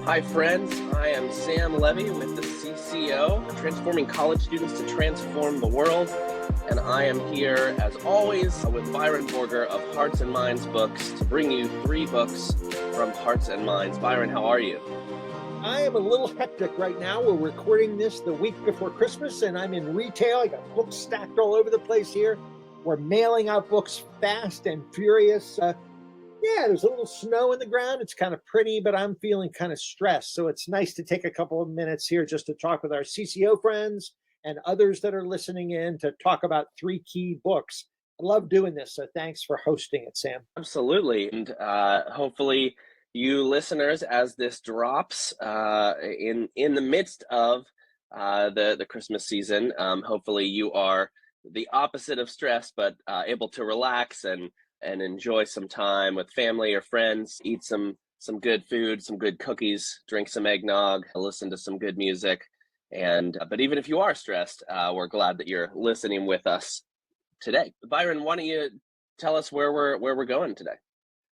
Hi friends, I am Sam Levy with the CCO, transforming college students to transform the world. And I am here, as always, with Byron Borger of Hearts and Minds Books to bring you 3 books from Hearts and Minds. Byron, how are you? I am a little hectic right now. We're recording this the week before Christmas, and I'm in retail. I got books stacked all over the place here. We're mailing out books fast and furious. There's a little snow in the ground. It's kind of pretty, but I'm feeling kind of stressed. So it's nice to take a couple of minutes here just to talk with our CCO friends and others that are listening in to talk about 3 key books. I love doing this, so thanks for hosting it, Sam. Absolutely. And hopefully you listeners, as this drops in the midst of the Christmas season, hopefully you are the opposite of stress, but able to relax and enjoy some time with family or friends, eat some good food, some good cookies, drink some eggnog, listen to some good music. And but even if you are stressed, we're glad that you're listening with us today. Byron, why don't you tell us where we're going today?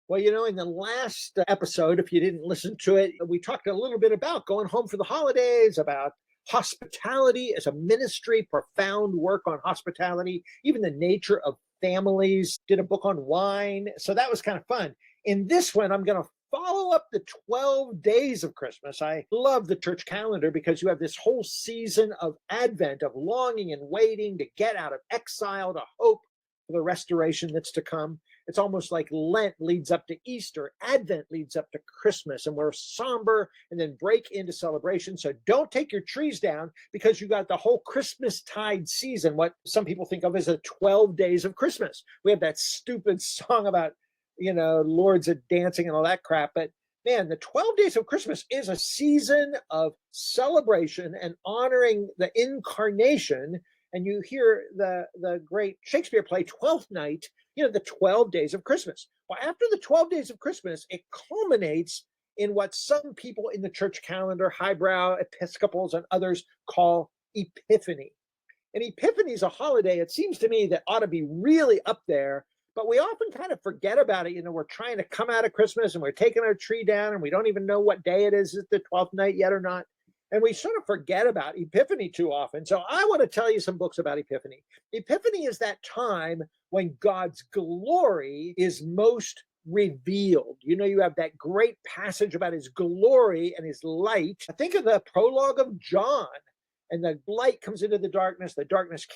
Well, in the last episode, if you didn't listen to it, we talked a little bit about going home for the holidays, about hospitality as a ministry, profound work on hospitality, even the nature of families, did a book on wine. So that was kind of fun. In this one, I'm going to follow up the 12 days of Christmas. I love the church calendar because you have this whole season of Advent, of longing and waiting to get out of exile, to hope for the restoration that's to come. It's almost like Lent leads up to Easter, Advent leads up to Christmas, and we're somber and then break into celebration. So don't take your trees down because you got the whole Christmas tide season, what some people think of as the 12 days of Christmas. We have that stupid song about, lords of dancing and all that crap. But man, the 12 days of Christmas is a season of celebration and honoring the incarnation. And you hear the great Shakespeare play, Twelfth Night, the 12 days of Christmas. Well, after the 12 days of Christmas, it culminates in what some people in the church calendar, highbrow Episcopals and others, call Epiphany. And Epiphany is a holiday, it seems to me, that ought to be really up there, but we often kind of forget about it. We're trying to come out of Christmas and we're taking our tree down and we don't even know what day it is it the 12th night yet or not? And we sort of forget about Epiphany too often. So I want to tell you some books about Epiphany. Epiphany is that time when God's glory is most revealed. You have that great passage about his glory and his light. Think of the prologue of John. And the light comes into the darkness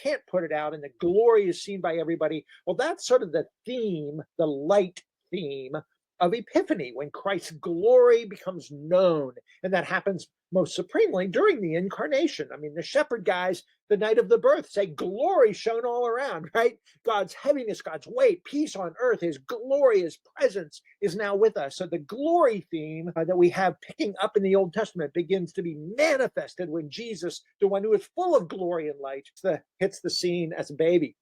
can't put it out, and the glory is seen by everybody. Well, that's sort of the theme, the light theme of Epiphany, when Christ's glory becomes known. And that happens most supremely during the incarnation. I mean, the shepherd guys, the night of the birth, say glory shone all around, right? God's heaviness, God's weight, peace on earth, his glory, his presence is now with us. So the glory theme that we have picking up in the Old Testament begins to be manifested when Jesus, the one who is full of glory and light, hits the scene as a baby.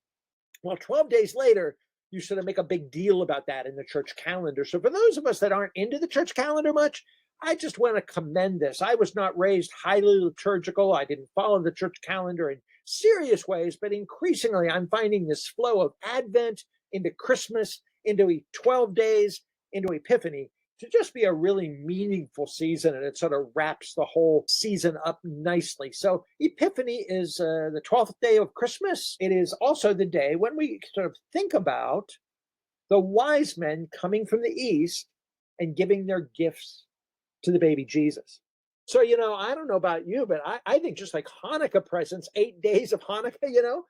Well, 12 days later, you sort of make a big deal about that in the church calendar. So for those of us that aren't into the church calendar much, I just want to commend this. I was not raised highly liturgical. I didn't follow the church calendar in serious ways, but increasingly I'm finding this flow of Advent into Christmas, into 12 days, into Epiphany, to just be a really meaningful season, and it sort of wraps the whole season up nicely. So Epiphany is the 12th day of Christmas. It is also the day when we sort of think about the wise men coming from the east and giving their gifts to the baby Jesus. So, I don't know about you, but I think just like Hanukkah presents, 8 days of Hanukkah,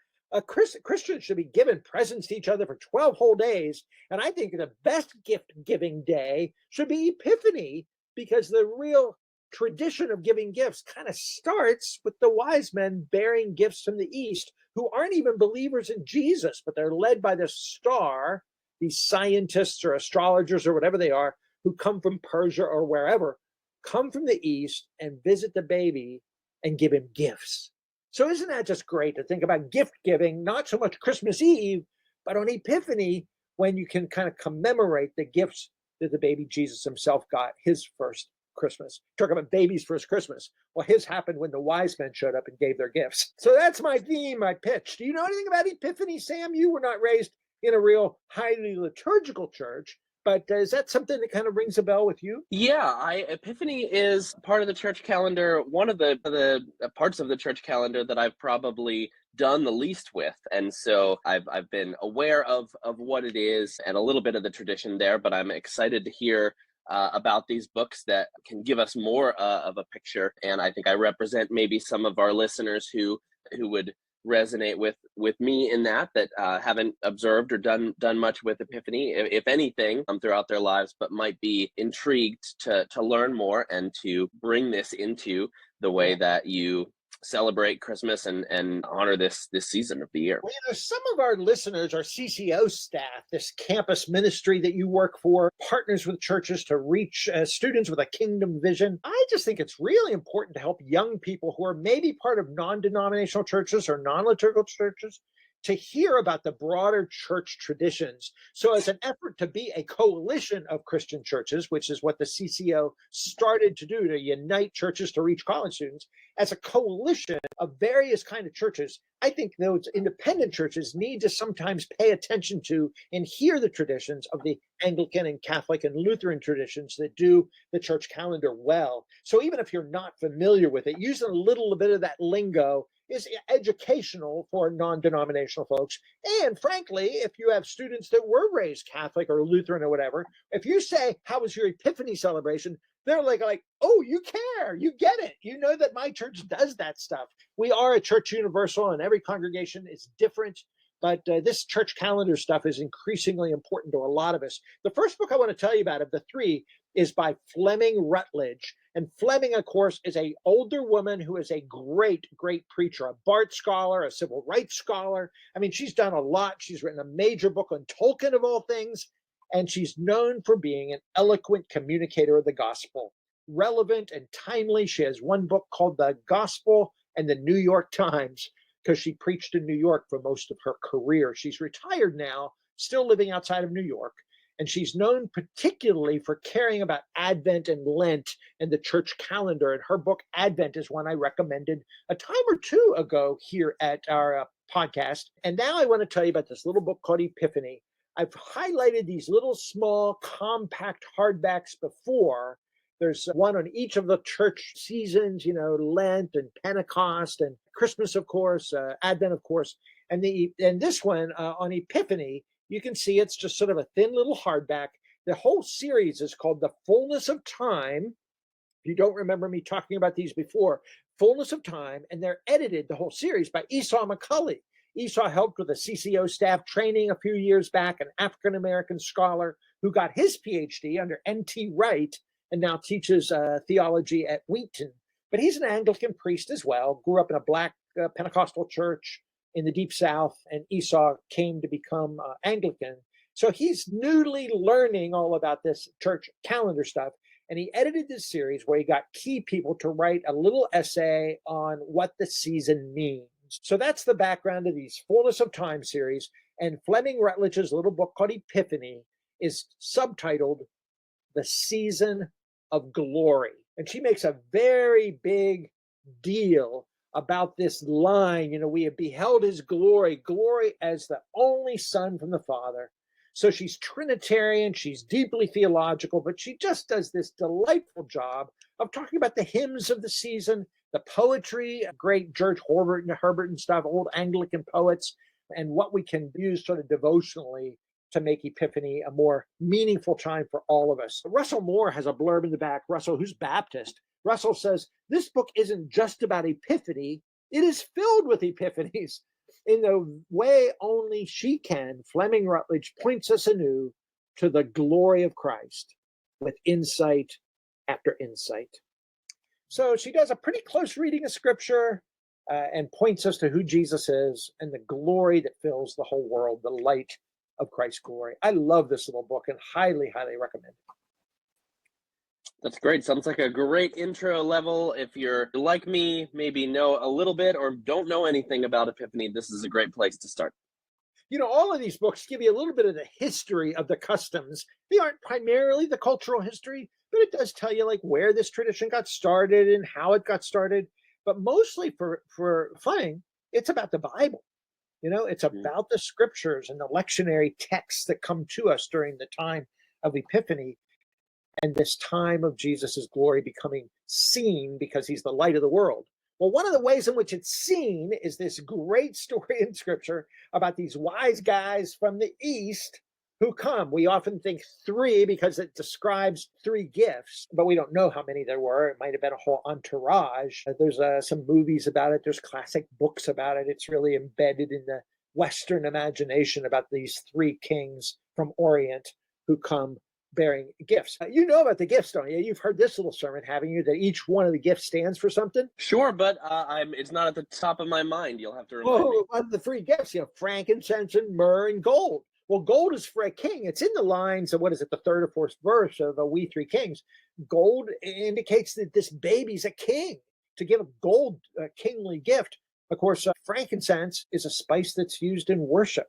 Christians should be giving presents to each other for 12 whole days. And I think the best gift-giving day should be Epiphany, because the real tradition of giving gifts kind of starts with the wise men bearing gifts from the East, who aren't even believers in Jesus, but they're led by the star, these scientists or astrologers or whatever they are, who come from Persia or wherever, come from the East and visit the baby and give him gifts. So isn't that just great to think about gift giving, not so much Christmas Eve, but on Epiphany, when you can kind of commemorate the gifts that the baby Jesus himself got, his first Christmas. Talk about baby's first Christmas. Well, his happened when the wise men showed up and gave their gifts. So that's my theme, my pitch. Do you know anything about Epiphany, Sam? You were not raised in a real highly liturgical church, But is that something that kind of rings a bell with you? Yeah, I Epiphany is part of the church calendar, one of the parts of the church calendar that I've probably done the least with. And so I've been aware of what it is and a little bit of the tradition there, but I'm excited to hear about these books that can give us more of a picture. And I think I represent maybe some of our listeners who would resonate with me in that haven't observed or done much with Epiphany, if anything, throughout their lives, but might be intrigued to learn more and to bring this into the way that you celebrate Christmas and honor this season of the year. Well, some of our listeners are CCO staff, this campus ministry that you work for, partners with churches to reach students with a kingdom vision. I just think it's really important to help young people who are maybe part of non-denominational churches or non-liturgical churches to hear about the broader church traditions. So as an effort to be a coalition of Christian churches, which is what the CCO started to do, to unite churches to reach college students, as a coalition of various kind of churches, I think those independent churches need to sometimes pay attention to and hear the traditions of the Anglican and Catholic and Lutheran traditions that do the church calendar well. So even if you're not familiar with it, using a little bit of that lingo is educational for non-denominational folks. And frankly, if you have students that were raised Catholic or Lutheran or whatever, if you say, "How was your Epiphany celebration?" they're like, "Oh, you care, you get it. You know that my church does that stuff." We are a church universal and every congregation is different. But this church calendar stuff is increasingly important to a lot of us. The first book I want to tell you about of the three is by Flemming Rutledge. And Flemming, of course, is an older woman who is a great, great preacher, a Bart scholar, a civil rights scholar. I mean, she's done a lot. She's written a major book on Tolkien, of all things. And she's known for being an eloquent communicator of the gospel, relevant and timely. She has one book called The Gospel and the New York Times, because she preached in New York for most of her career. She's retired now, still living outside of New York. And she's known particularly for caring about Advent and Lent and the church calendar. And her book, Advent, is one I recommended a time or two ago here at our podcast. And now I want to tell you about this little book called Epiphany. I've highlighted these little small compact hardbacks before. There's one on each of the church seasons, Lent and Pentecost and Christmas, of course, Advent, of course. And this one on Epiphany, you can see it's just sort of a thin little hardback. The whole series is called The Fullness of Time. If you don't remember me talking about these before, Fullness of Time, and they're edited, the whole series, by Esau McCulley. Esau helped with the CCO staff training a few years back, an African-American scholar who got his PhD under N.T. Wright and now teaches theology at Wheaton. But he's an Anglican priest as well, grew up in a black Pentecostal church in the Deep South, and Esau came to become Anglican. So he's newly learning all about this church calendar stuff. And he edited this series where he got key people to write a little essay on what the season means. So that's the background of these Fullness of Time series. And Flemming Rutledge's little book called Epiphany is subtitled The Season of Glory. And she makes a very big deal about this line, we have beheld his glory as the only Son from the Father. So she's Trinitarian, she's deeply theological, but she just does this delightful job of talking about the hymns of the season, the poetry, great George Herbert and stuff, old Anglican poets, and what we can use sort of devotionally to make Epiphany a more meaningful time for all of us. Russell Moore has a blurb in the back. Russell, who's Baptist, Russell says, this book isn't just about Epiphany, it is filled with epiphanies. In the way only she can, Flemming Rutledge points us anew to the glory of Christ with insight after insight. So she does a pretty close reading of scripture and points us to who Jesus is and the glory that fills the whole world, the light of Christ's glory. I love this little book and highly, highly recommend it. That's great. Sounds like a great intro level. If you're like me, maybe know a little bit or don't know anything about Epiphany, this is a great place to start. All of these books give you a little bit of the history of the customs. They aren't primarily the cultural history, but it does tell you where this tradition got started and how it got started. But mostly for Flemming, it's about the Bible. It's about the scriptures and the lectionary texts that come to us during the time of Epiphany and this time of Jesus's glory becoming seen because he's the light of the world. Well, one of the ways in which it's seen is this great story in Scripture about these wise guys from the East who come. We often think three because it describes three gifts, but we don't know how many there were. It might have been a whole entourage. There's some movies about it. There's classic books about it. It's really embedded in the Western imagination about these three kings from Orient who come bearing gifts. You know about the gifts, don't you? You've heard this little sermon, haven't you, that each one of the gifts stands for something? Sure, but it's not at the top of my mind. You'll have to remind me. One of the three gifts, frankincense and myrrh and gold. Well, gold is for a king. It's in the lines of, what is it, the third or fourth verse of We Three Kings. Gold indicates that this baby's a king. To give a gold kingly gift, of course, frankincense is a spice that's used in worship.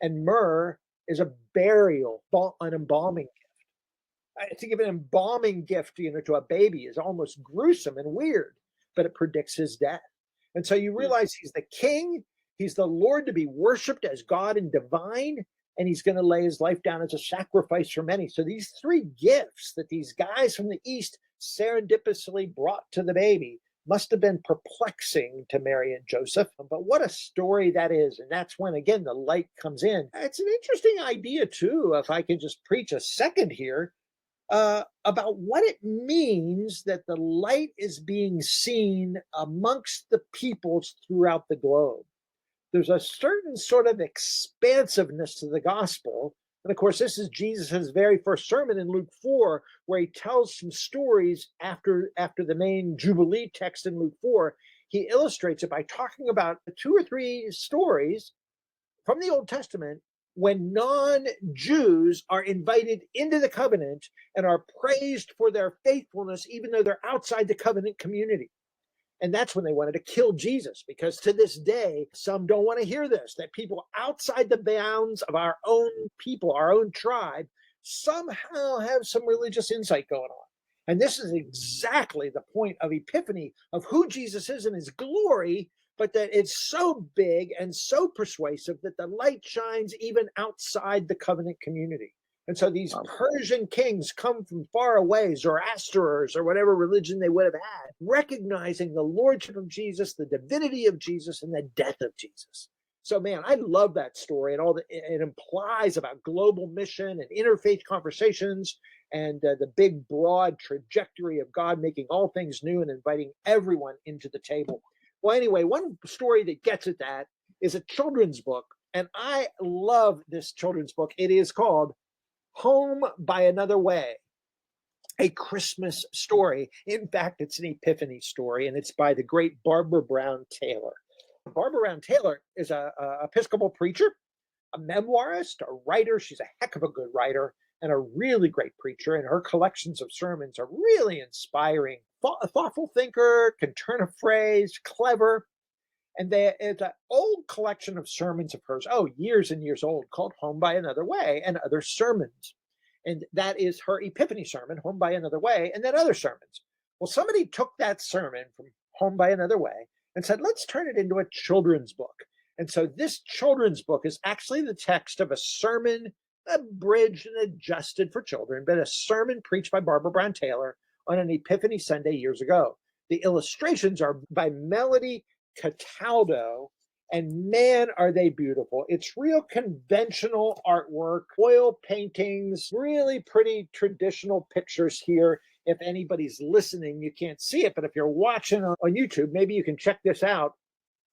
And myrrh is a burial, an embalming gift. To give an embalming gift, to a baby is almost gruesome and weird, but it predicts his death. And so you realize he's the king, he's the Lord to be worshipped as God and divine, and he's going to lay his life down as a sacrifice for many. So these three gifts that these guys from the East serendipitously brought to the baby must have been perplexing to Mary and Joseph. But what a story that is. And that's when, again, the light comes in. It's an interesting idea, too, if I can just preach a second here, about what it means that the light is being seen amongst the peoples throughout the globe. There's a certain sort of expansiveness to the gospel. And of course, this is Jesus' very first sermon in Luke 4, where he tells some stories after the main Jubilee text in Luke 4. He illustrates it by talking about two or three stories from the Old Testament when non-Jews are invited into the covenant and are praised for their faithfulness, even though they're outside the covenant community. And that's when they wanted to kill Jesus, because to this day, some don't want to hear this, that people outside the bounds of our own people, our own tribe, somehow have some religious insight going on. And this is exactly the point of Epiphany, of who Jesus is in his glory, but that it's so big and so persuasive that the light shines even outside the covenant community. And so these Persian kings come from far away, Zoroastrians or whatever religion they would have had, recognizing the lordship of Jesus, the divinity of Jesus, and the death of Jesus. So, man, I love that story and all that it implies about global mission and interfaith conversations and the big, broad trajectory of God making all things new and inviting everyone into the table. Well, anyway, one story that gets at that is a children's book, and I love this children's book. It is called Home by Another Way, a Christmas story. In fact, it's an Epiphany story, and it's by the great Barbara Brown Taylor. Barbara Brown Taylor is an Episcopal preacher, a memoirist, a writer. She's a heck of a good writer and a really great preacher, and her collections of sermons are really inspiring. A thoughtful thinker, can turn a phrase, clever. And it's an old collection of sermons of hers, years and years old, called Home by Another Way and Other Sermons. And that is her Epiphany sermon, Home by Another Way, and then other sermons. Well, somebody took that sermon from Home by Another Way and said, let's turn it into a children's book. And so this children's book is actually the text of a sermon, abridged and adjusted for children, but a sermon preached by Barbara Brown Taylor on an Epiphany Sunday years ago. The illustrations are by Melody Cataldo, and man, are they beautiful. It's real conventional artwork, oil paintings, really pretty traditional pictures here. If anybody's listening, you can't see it, but if you're watching on YouTube, maybe you can check this out.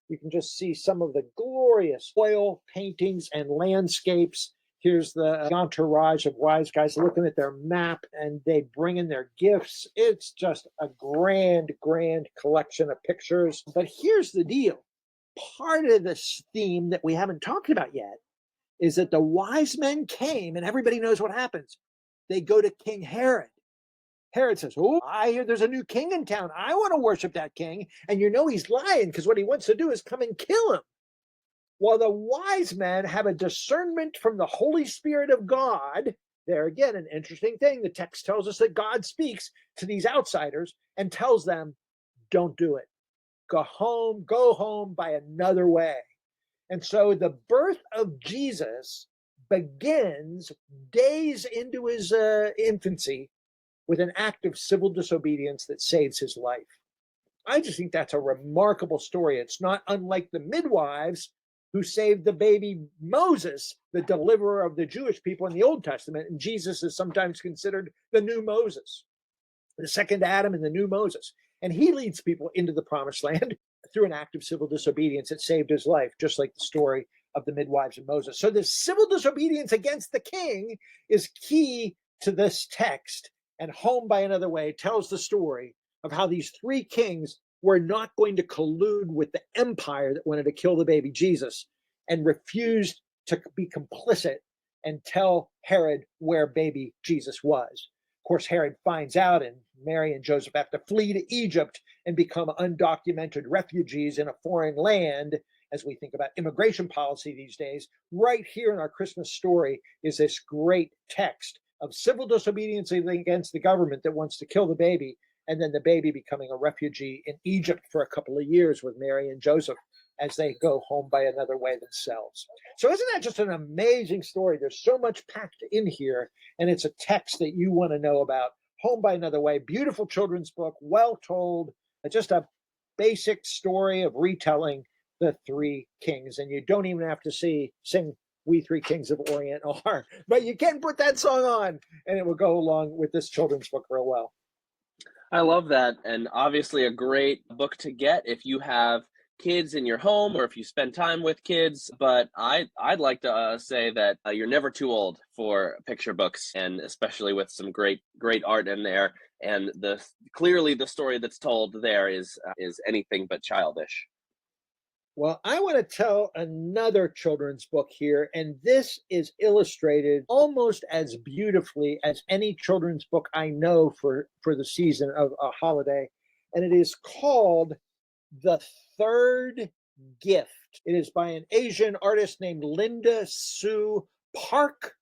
You can just see some of the glorious oil paintings and landscapes. Here's the entourage of wise guys looking at their map, and they bring in their gifts. It's just a grand, grand collection of pictures. But here's the deal. Part of this theme that we haven't talked about yet is that the wise men came, and everybody knows what happens. They go to King Herod. Herod says, I hear there's a new king in town. I want to worship that king. And he's lying, because what he wants to do is come and kill him. While the wise men have a discernment from the Holy Spirit of God, there again, an interesting thing. The text tells us that God speaks to these outsiders and tells them, don't do it. Go home by another way. And so the birth of Jesus begins days into his infancy with an act of civil disobedience that saves his life. I just think that's a remarkable story. It's not unlike the midwives who saved the baby Moses, the deliverer of the Jewish people in the Old Testament. And Jesus is sometimes considered the new Moses, the second Adam and the new Moses. And he leads people into the promised land through an act of civil disobedience that saved his life, just like the story of the midwives and Moses. So this civil disobedience against the king is key to this text. And Home by Another Way tells the story of how these three kings were not going to collude with the empire that wanted to kill the baby Jesus and refused to be complicit and tell Herod where baby Jesus was. Of course, Herod finds out, and Mary and Joseph have to flee to Egypt and become undocumented refugees in a foreign land. As we think about immigration policy these days, right here in our Christmas story is this great text of civil disobedience against the government that wants to kill the baby, and then the baby becoming a refugee in Egypt for a couple of years with Mary and Joseph as they go home by another way themselves. So isn't that just an amazing story? There's so much packed in here, and it's a text that you want to know about. Home by Another Way, beautiful children's book, well told, just a basic story of retelling the three kings. And you don't even have to sing We Three Kings of Orient are, but you can put that song on and it will go along with this children's book real well. I love that, and obviously a great book to get if you have kids in your home or if you spend time with kids. But I'd like to say that you're never too old for picture books, and especially with some great art in there. And clearly the story that's told there is anything but childish. Well, I want to tell another children's book here, and this is illustrated almost as beautifully as any children's book I know for the season of a holiday, and it is called The Third Gift. It is by an Asian artist named Linda Sue Park,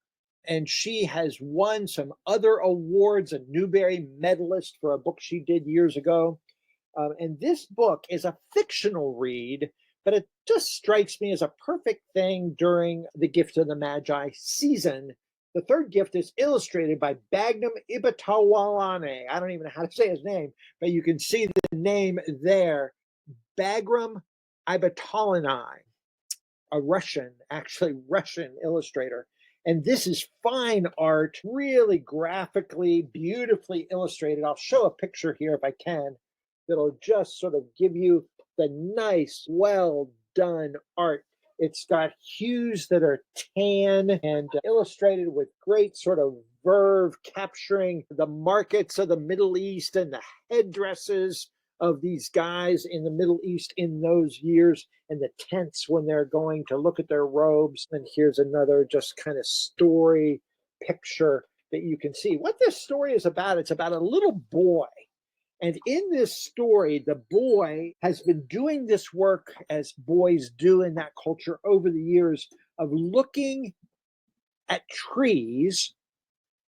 and she has won some other awards, a Newbery medalist for a book she did years ago. And this book is a fictional read, but it just strikes me as a perfect thing during the Gift of the Magi season. The Third Gift is illustrated by Bagnum Ibatawalane. I don't even know how to say his name, but you can see the name there. Bagram Ibatawalane, a Russian illustrator. And this is fine art, really graphically, beautifully illustrated. I'll show a picture here if I can, that'll just sort of give you the nice, well done art. It's got hues that are tan and illustrated with great sort of verve, capturing the markets of the Middle East and the headdresses of these guys in the Middle East in those years, and the tents when they're going to look at their robes. And here's another just kind of story picture that you can see. What this story is about, it's about a little boy. And in this story, the boy has been doing this work as boys do in that culture over the years of looking at trees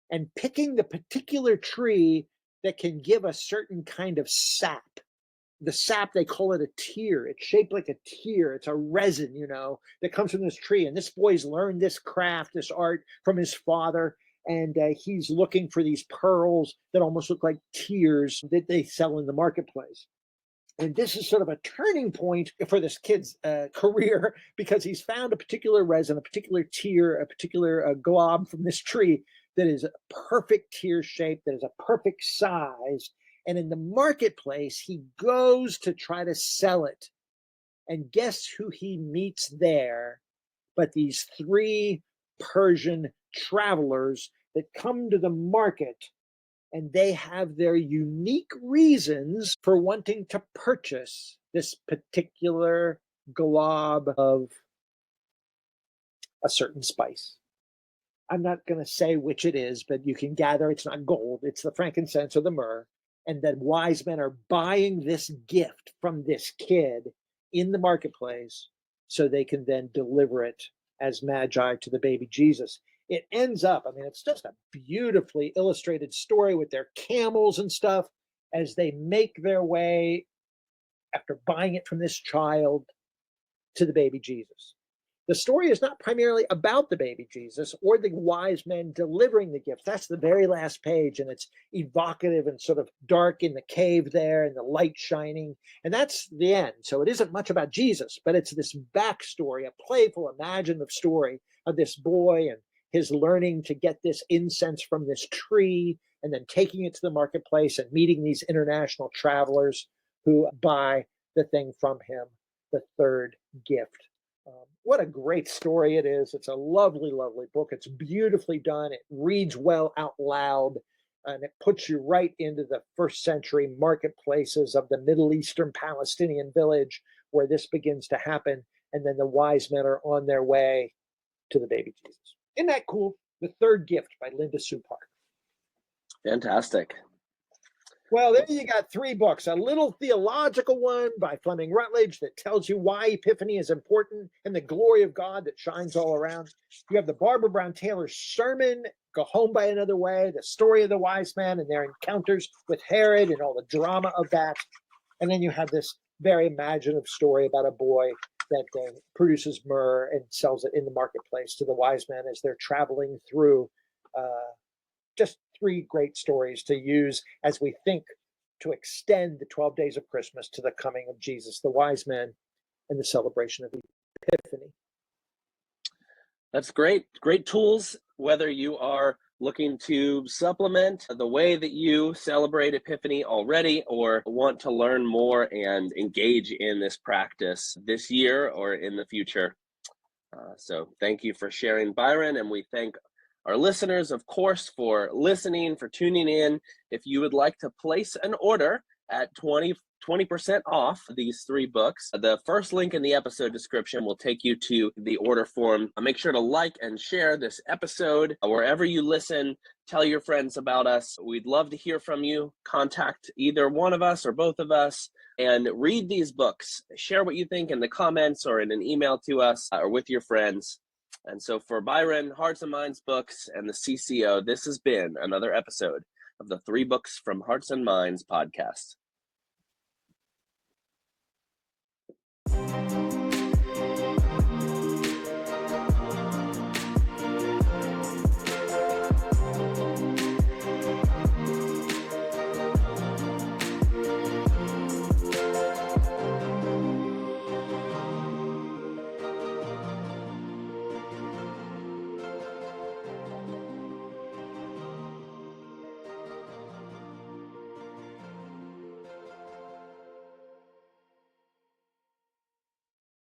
and picking the particular tree that can give a certain kind of sap. The sap, they call it a tear. It's shaped like a tear. It's a resin, that comes from this tree. And this boy's learned this craft, this art from his father. And he's looking for these pearls that almost look like tears that they sell in the marketplace. And this is sort of a turning point for this kid's career, because he's found a particular resin, a particular tear, a particular glob from this tree that is a perfect tear shape, that is a perfect size. And in the marketplace, he goes to try to sell it. And guess who he meets there? But these three Persian travelers that come to the market, and they have their unique reasons for wanting to purchase this particular glob of a certain spice. I'm not going to say which it is, but you can gather it's not gold, it's the frankincense or the myrrh. And that wise men are buying this gift from this kid in the marketplace so they can then deliver it as magi to the baby Jesus. It ends up, it's just a beautifully illustrated story with their camels and stuff as they make their way, after buying it from this child, to the baby Jesus. The story is not primarily about the baby Jesus or the wise men delivering the gifts. That's the very last page, and it's evocative and sort of dark in the cave there and the light shining. And that's the end. So it isn't much about Jesus, but it's this backstory, a playful, imaginative story of this boy and his learning to get this incense from this tree and then taking it to the marketplace and meeting these international travelers who buy the thing from him, the third gift. What a great story it is. It's a lovely, lovely book. It's beautifully done. It reads well out loud, and it puts you right into the first century marketplaces of the Middle Eastern Palestinian village where this begins to happen. And then the wise men are on their way to the baby Jesus. Isn't that cool? The Third Gift by Linda Sue Park. Fantastic. Well, there you got 3 books. A little theological one by Flemming Rutledge that tells you why Epiphany is important and the glory of God that shines all around. You have the Barbara Brown Taylor sermon, Go Home by Another Way, the story of the wise men and their encounters with Herod and all the drama of that. And then you have this very imaginative story about a boy that produces myrrh and sells it in the marketplace to the wise men as they're traveling through. Just 3 great stories to use as we think to extend the 12 days of Christmas to the coming of Jesus, the wise men, and the celebration of Epiphany. That's great. Great tools, whether you are looking to supplement the way that you celebrate Epiphany already or want to learn more and engage in this practice this year or in the future. So thank you for sharing, Byron, and we thank our listeners, of course, for listening, for tuning in. If you would like to place an order at 20% off these 3 books, the first link in the episode description will take you to the order form. Make sure to like and share this episode wherever you listen. Tell your friends about us. We'd love to hear from you. Contact either one of us or both of us and read these books. Share what you think in the comments or in an email to us or with your friends. And so for Byron, Hearts and Minds Books, and the CCO, this has been another episode of the 3 Books from Hearts and Minds podcast.